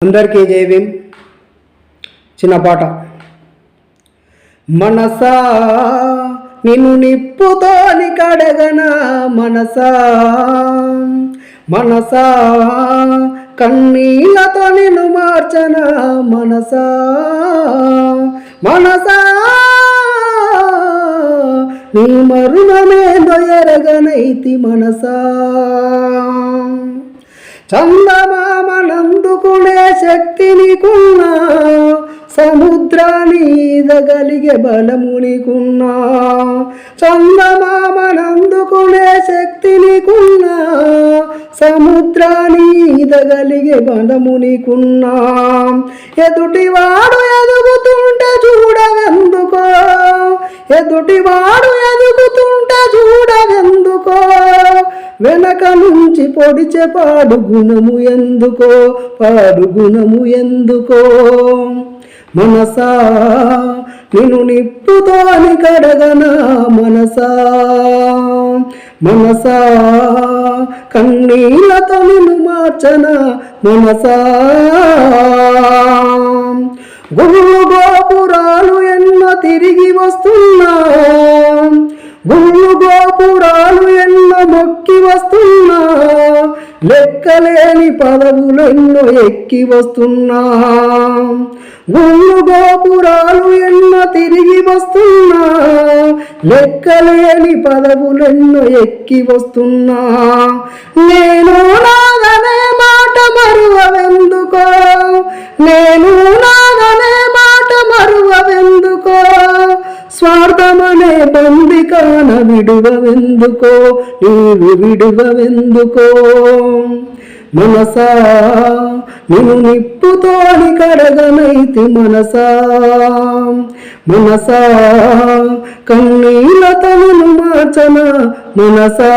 అందరికీ జై భీమ్. చిన్న పాట. మనసా నిన్ను నిప్పుతోని కడగన, మనసా మనసా కన్నీళ్ళతో నిన్ను మార్చన, మనసా మనసా నీ మరుణమేందో ఎరగనైతి, మనసా చందమామనందుకునే శక్తి నీకున్నా, సముద్రాన్ని ఈదగలిగే బలము నీకున్నా. చందమామనందుకునే శక్తి నీకున్నా, సముద్రాన్ని ఈదగలిగే బలము నీకున్నా. ఎదుటివాడు ఎదుగుతుంటే చూడవెందుకో, ఎదుటివాడు ఎదుగుతుంటే చూడవెందుకో, వెనక నుంచి పొడిచే పాడు గుణము ఎందుకో, పాడు గుణము ఎందుకో. మనసా నిన్ను నిప్పుతోని కడగన, మనసా మనసా కన్నీళ్ళతో నిన్ను మార్చన, మనసా. గుళ్ళు గోపురాలు ఎన్నో తిరిగి వస్తున్నా, గుళ్ళు గోపురాలు ఎన్నో మొక్కి వస్తున్నా, లెక్కలేని పదవులెన్నో ఎక్కి వస్తున్నా. గుళ్ళు గోపురాలు ఎన్నో తిరిగి వస్తున్నా, లెక్కలేని పదవులెన్నో ఎక్కి వస్తున్నా. నేను నాదనే మాట మరువవెందుకో, నేను నాదనే మాట మరువవెందుకో, స్వార్థమనే బందికాన విడువవెందుకో, నీవు విడువవెందుకో. మనసా నిన్ను నిప్పుతోని కడగనైతి, మనసా మనసా కన్నీళ్ళతో నిన్ను మార్చన, మనసా.